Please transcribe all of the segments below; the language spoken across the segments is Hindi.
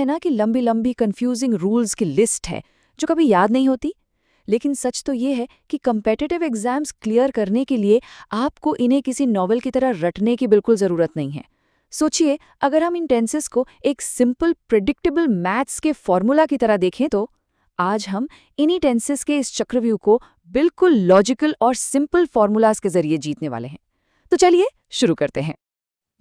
है ना कि लंबी लंबी कंफ्यूजिंग रूल्स की लिस्ट है जो कभी याद नहीं होती। लेकिन सच तो ये है कि कम्पिटिटिव एग्जाम्स क्लियर करने के लिए आपको इन्हें किसी नॉवल की तरह रटने की बिल्कुल ज़रूरत नहीं है। सोचिए, अगर हम इन टेंसेस को एक सिंपल प्रिडिक्टेबल मैथ्स के फॉर्मूला की तरह देखें तो आज हम इन्हीं टेंसेस के इस चक्रव्यूह को बिल्कुल लॉजिकल और सिंपल फॉर्मूलाज के जरिए जीतने वाले हैं। तो चलिए शुरू करते हैं।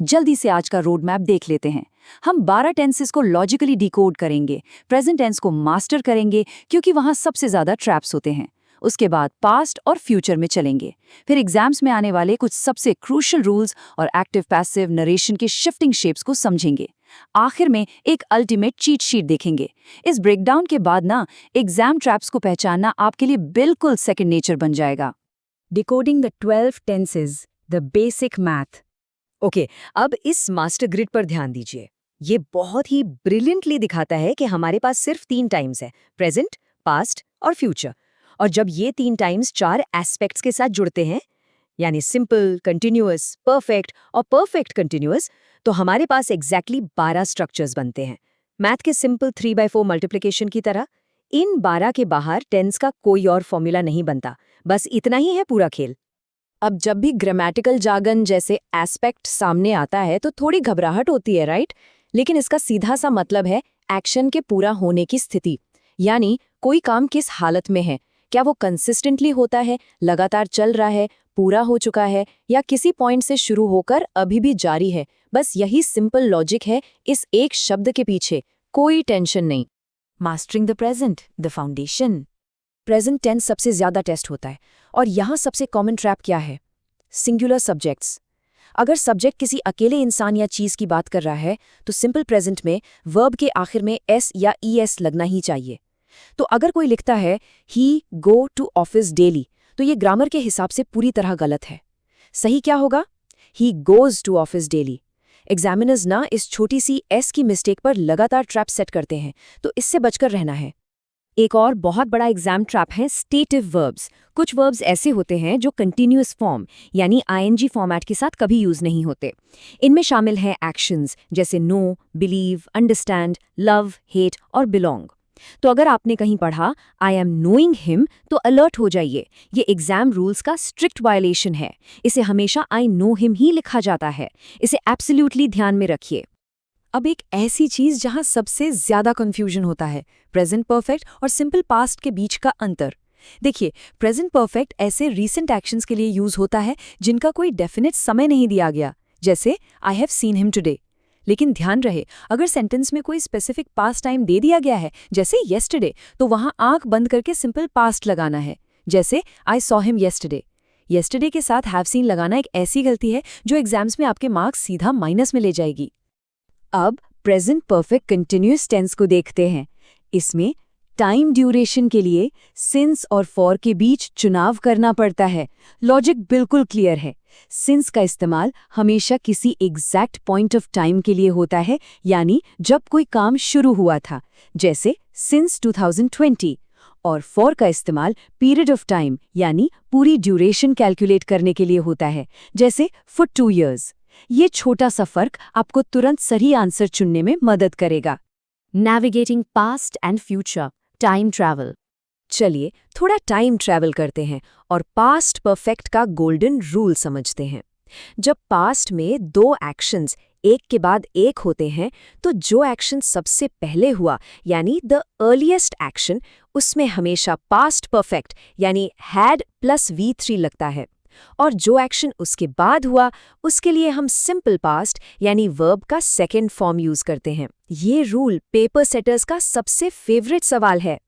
जल्दी से आज का रोड मैप देख लेते हैं। हम 12 टेंसेस को लॉजिकली डिकोड करेंगे, प्रेजेंट टेंस को मास्टर करेंगे क्योंकि वहां सबसे ज्यादा ट्रैप्स होते हैं। उसके बाद पास्ट और फ्यूचर में चलेंगे। फिर एग्जाम्स में आने वाले कुछ सबसे क्रूशियल रूल्स और एक्टिव पैसिव नरेशन के शिफ्टिंग शेप्स को समझेंगे। आखिर में एक अल्टीमेट चीट शीट देखेंगे। इस ब्रेकडाउन के बाद ना एग्जाम ट्रैप्स को पहचानना आपके लिए बिल्कुल सेकंड नेचर बन जाएगा। Decoding the 12 tenses, the basic math. Okay, अब इस मास्टर ग्रिड पर ध्यान दीजिए। ये बहुत ही ब्रिलियंटली दिखाता है कि हमारे पास सिर्फ 3 टाइम्स है, प्रेजेंट, पास्ट और फ्यूचर। और जब ये 3 टाइम्स 4 एस्पेक्ट्स के साथ जुड़ते हैं, यानी सिंपल, कंटिन्यूअस, परफेक्ट और परफेक्ट कंटिन्यूअस, तो हमारे पास एग्जैक्टली 12 स्ट्रक्चर्स बनते हैं। मैथ के सिंपल 3/4 मल्टीप्लिकेशन की तरह। इन 12 के बाहर टेंस का कोई और फॉर्मूला नहीं बनता, बस इतना ही है पूरा खेल। अब जब भी ग्रामेटिकल जार्गन जैसे एस्पेक्ट सामने आता है तो थोड़ी घबराहट होती है, राइट? लेकिन इसका सीधा सा मतलब है एक्शन के पूरा होने की स्थिति। यानी कोई काम किस हालत में है, क्या वो कंसिस्टेंटली होता है, लगातार चल रहा है, पूरा हो चुका है, या किसी पॉइंट से शुरू होकर अभी भी जारी है। बस यही सिंपल लॉजिक है इस एक शब्द के पीछे, कोई टेंशन नहीं। Mastering the present, the foundation. Present tense सबसे ज्यादा टेस्ट होता है और यहाँ सबसे कॉमन ट्रैप क्या है? Singular subjects. अगर सब्जेक्ट किसी अकेले इंसान या चीज की बात कर रहा है तो सिंपल प्रेजेंट में वर्ब के आखिर में एस या ईएस लगना ही चाहिए। तो अगर कोई लिखता है ही गो टू ऑफिस डेली, तो ये ग्रामर के हिसाब से पूरी तरह गलत है। सही क्या होगा? He goes to office daily. Examiners ना इस छोटी सी एस की मिस्टेक पर लगातार ट्रैप सेट करते हैं, तो इससे बचकर रहना है। एक और बहुत बड़ा एग्जाम ट्रैप है स्टेटिव वर्ब्स। कुछ वर्ब्स ऐसे होते हैं जो कंटिन्यूअस फॉर्म यानी आईएनजी फॉर्मेट के साथ कभी यूज नहीं होते। इनमें शामिल हैं एक्शंस जैसे know, believe, understand, love, hate और बिलोंग। तो अगर आपने कहीं पढ़ा आई एम नोइंग हिम, तो अलर्ट हो जाइए, ये एग्जाम रूल्स का स्ट्रिक्ट वायलेशन है। इसे हमेशा आई नो हिम ही लिखा जाता है। इसे एब्सोल्युटली ध्यान में रखिए। अब एक ऐसी चीज जहां सबसे ज्यादा कंफ्यूजन होता है, प्रेजेंट परफेक्ट और सिंपल पास्ट के बीच का अंतर। देखिए, प्रेजेंट परफेक्ट ऐसे रीसेंट एक्शंस के लिए यूज होता है जिनका कोई डेफिनेट समय नहीं दिया गया, जैसे I have seen him today. लेकिन ध्यान रहे, अगर सेंटेंस में कोई स्पेसिफिक पास्ट टाइम दे दिया गया है, जैसे येस्टरडे, तो वहां आंख बंद करके सिंपल पास्ट लगाना है, जैसे I saw him yesterday. Yesterday के साथ हैव सीन लगाना एक ऐसी गलती है जो एग्जाम्स में आपके मार्क्स सीधा माइनस में ले जाएगी। अब प्रेजेंट परफेक्ट कंटिन्यूअस टेंस को देखते हैं। इसमें टाइम ड्यूरेशन के लिए सिंस और फॉर के बीच चुनाव करना पड़ता है। लॉजिक बिल्कुल क्लियर है। सिंस का इस्तेमाल हमेशा किसी एग्जैक्ट पॉइंट ऑफ टाइम के लिए होता है, यानी जब कोई काम शुरू हुआ था, जैसे सिंस 2020। और फॉर का इस्तेमाल पीरियड ऑफ टाइम यानी पूरी ड्यूरेशन कैलकुलेट करने के लिए होता है, जैसे फॉर 2 years। ये छोटा सा फर्क आपको तुरंत सही आंसर चुनने में मदद करेगा। Navigating past and future, time travel. चलिए थोड़ा टाइम ट्रैवल करते हैं और पास्ट परफेक्ट का गोल्डन रूल समझते हैं। जब पास्ट में 2 एक्शंस एक के बाद एक होते हैं, तो जो एक्शन सबसे पहले हुआ यानी द अर्लीस्ट एक्शन, उसमें हमेशा पास्ट परफेक्ट यानी हैड प्लस V3 लगता है। और जो एक्शन उसके बाद हुआ उसके लिए हम सिंपल पास्ट यानी वर्ब का सेकेंड फॉर्म यूज करते हैं। ये रूल पेपर सेटर्स का सबसे फेवरेट सवाल है।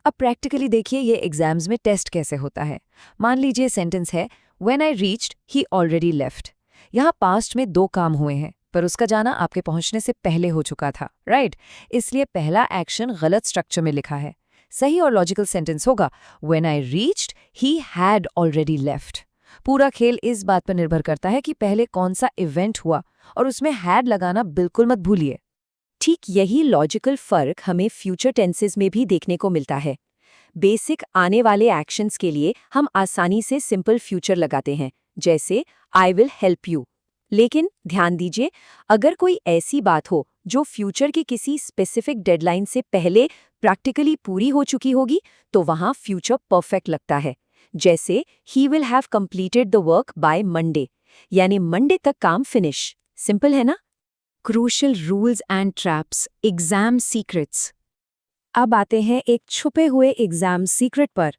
अब प्रैक्टिकली देखिए ये एग्जाम्स में टेस्ट कैसे होता है। मान लीजिए सेंटेंस है when I reached he already left. यहाँ पास्ट में 2 काम हुए हैं, पर उसका जाना आपके पहुंचने से पहले हो चुका था, राइट? इसलिए पहला एक्शन गलत स्ट्रक्चर में लिखा है। सही और लॉजिकल सेंटेंस होगा when I reached he had already left. पूरा खेल इस बात पर निर्भर करता है कि पहले कौन सा इवेंट हुआ, और उसमें हैड लगाना बिल्कुल मत भूलिए। ठीक यही लॉजिकल फर्क हमें फ्यूचर टेंसेस में भी देखने को मिलता है। बेसिक आने वाले एक्शंस के लिए हम आसानी से सिंपल फ्यूचर लगाते हैं, जैसे आई विल हेल्प यू। लेकिन ध्यान दीजिए, अगर कोई ऐसी बात हो जो फ्यूचर की किसी स्पेसिफिक डेडलाइन से पहले प्रैक्टिकली पूरी हो चुकी होगी तो वहां फ्यूचर परफेक्ट लगता है। जैसे he will have completed the work by Monday, यानी मंडे तक काम फिनिश। सिंपल है ना? Crucial rules and traps, exam secrets. अब आते हैं एक छुपे हुए एग्जाम सीक्रेट पर।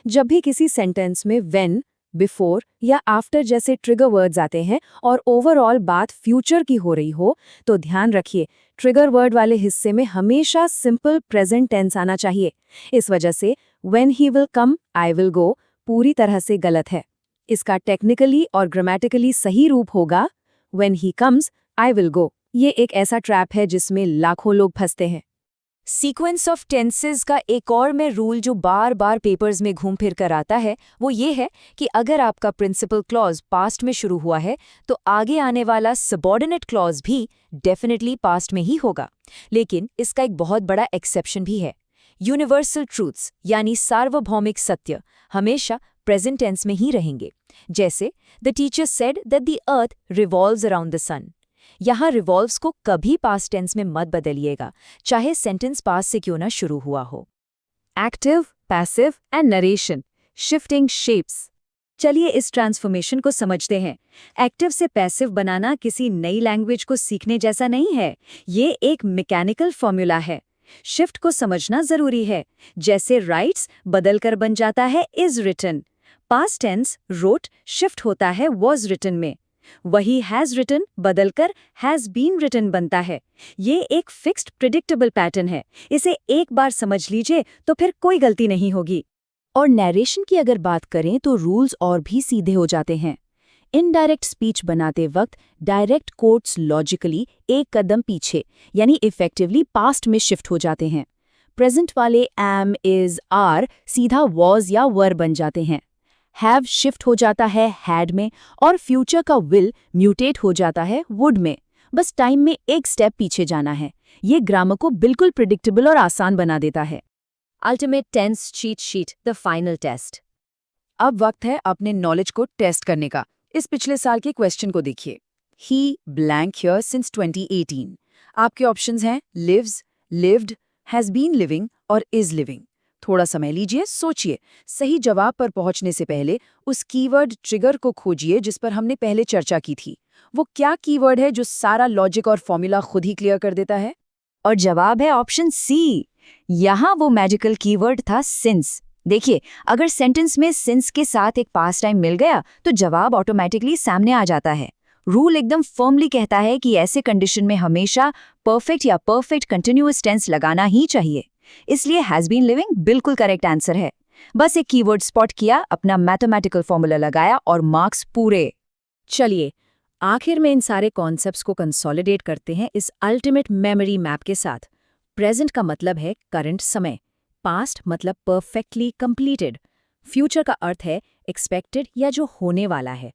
जब भी किसी सेंटेंस में व्हेन, बिफोर या आफ्टर जैसे ट्रिगर वर्ड्स आते हैं और ओवरऑल बात फ्यूचर की हो रही हो, तो ध्यान रखिए ट्रिगर वर्ड वाले हिस्से में हमेशा सिंपल प्रेजेंट टेंस आना चाहिए। इस वजह से when he will come, I will go पूरी तरह से गलत है। इसका टेक्निकली और ग्रामेटिकली सही रूप होगा when he comes, I will go. ये एक ऐसा ट्रैप है जिसमें लाखों लोग फंसते हैं। सीक्वेंस ऑफ टेंसेस का एक और में रूल जो बार बार पेपर्स में घूम फिर कर आता है वो ये है कि अगर आपका प्रिंसिपल क्लॉज पास्ट में शुरू हुआ है तो आगे आने वाला सबऑर्डिनेट क्लॉज भी डेफिनेटली पास्ट में ही होगा। लेकिन इसका एक बहुत बड़ा एक्सेप्शन भी है। यूनिवर्सल ट्रूथ्स यानी सार्वभौमिक सत्य हमेशा प्रेजेंट टेंस में ही रहेंगे। जैसे the teacher said that the earth revolves around the sun. यहाँ रिवॉल्व्स को कभी पास्ट टेंस में मत बदलिएगा, चाहे सेंटेंस पास्ट से क्यों ना शुरू हुआ हो। Active, passive and narration, shifting shapes. चलिए इस ट्रांसफॉर्मेशन को समझते हैं। एक्टिव से पैसिव बनाना किसी नई लैंग्वेज को सीखने जैसा नहीं है, ये एक मैकेनिकल फॉर्मूला है। शिफ्ट को समझना जरूरी है। जैसे राइट्स बदलकर बन जाता है is written, past tense wrote shift होता है वॉज रिटन में। वही हैज रिटन बदलकर हैज बीन रिटन बनता है। ये एक फिक्स्ड प्रिडिक्टेबल पैटर्न है। इसे एक बार समझ लीजिए तो फिर कोई गलती नहीं होगी। और नैरेशन की अगर बात करें तो रूल्स और भी सीधे हो जाते हैं। इनडायरेक्ट स्पीच बनाते वक्त डायरेक्ट कोट्स लॉजिकली एक कदम पीछे यानी इफेक्टिवली पास्ट में शिफ्ट हो जाते हैं। प्रेजेंट वाले एम, इज, आर सीधा वॉज या वर बन जाते हैं। हैव शिफ्ट हो जाता है हैड में और फ्यूचर का विल म्यूटेट हो जाता है वुड में। बस टाइम में एक स्टेप पीछे जाना है। ये ग्रामर को बिल्कुल प्रिडिक्टेबल और आसान बना देता है। Ultimate tense cheat sheet, the final test. अब वक्त है अपने नॉलेज को टेस्ट करने का। इस पिछले साल के क्वेश्चन को देखिए। He blank here since 2018। आपके ऑप्शंस हैं lives, lived, has been living और इज लिविंग। थोड़ा समय लीजिए, सोचिए। सही जवाब पर पहुंचने से पहले उस कीवर्ड ट्रिगर को खोजिए जिस पर हमने पहले चर्चा की थी। वो क्या कीवर्ड है जो सारा लॉजिक और फॉर्मूला खुद ही क्लियर कर देता है? और जवाब है ऑप्शन सी। यहाँ वो मैजिकल कीवर्ड था सिंस। देखिए, अगर सेंटेंस में सिंस के साथ एक पास्ट टाइम मिल गया तो जवाब ऑटोमेटिकली सामने आ जाता है। रूल एकदम फर्मली कहता है कि ऐसे कंडीशन में हमेशा परफेक्ट या परफेक्ट कंटिन्यूअस टेंस लगाना ही चाहिए। इसलिए हैज बीन लिविंग बिल्कुल करेक्ट आंसर है। बस एक कीवर्ड स्पॉट किया, अपना मैथमेटिकल फॉर्मूला लगाया और मार्क्स पूरे। चलिए आखिर में इन सारे कॉन्सेप्ट्स को कंसोलिडेट करते हैं इस अल्टीमेट मेमोरी मैप के साथ। प्रेजेंट का मतलब है करंट समय, पास्ट मतलब परफेक्टली कंप्लीटेड, फ्यूचर का अर्थ है एक्सपेक्टेड या जो होने वाला है,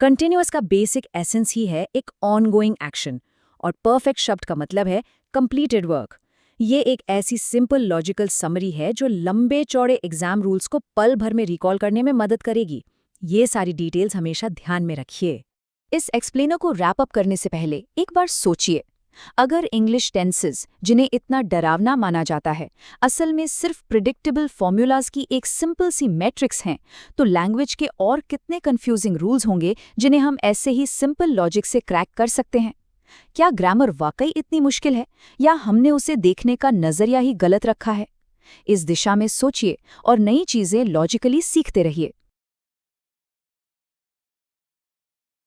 कंटिन्यूअस का बेसिक एसेंस ही है एक ऑनगोइंग एक्शन, और परफेक्ट शब्द का मतलब है कंप्लीटेड वर्क। ये एक ऐसी सिंपल लॉजिकल समरी है जो लंबे चौड़े एग्जाम रूल्स को पल भर में रिकॉल करने में मदद करेगी। ये सारी डिटेल्स हमेशा ध्यान में रखिए। इस एक्सप्लेनर को रैप अप करने से पहले एक बार सोचिए, अगर इंग्लिश टेंसेस जिन्हें इतना डरावना माना जाता है असल में सिर्फ प्रिडिक्टेबल फॉर्मूलाज की एक सिंपल सी मैट्रिक्स हैं, तो लैंग्वेज के और कितने कंफ्यूजिंग रूल्स होंगे जिन्हें हम ऐसे ही सिंपल लॉजिक से क्रैक कर सकते हैं। क्या ग्रामर वाकई इतनी मुश्किल है या हमने उसे देखने का नजरिया ही गलत रखा है? इस दिशा में सोचिए और नई चीजें लॉजिकली सीखते रहिए।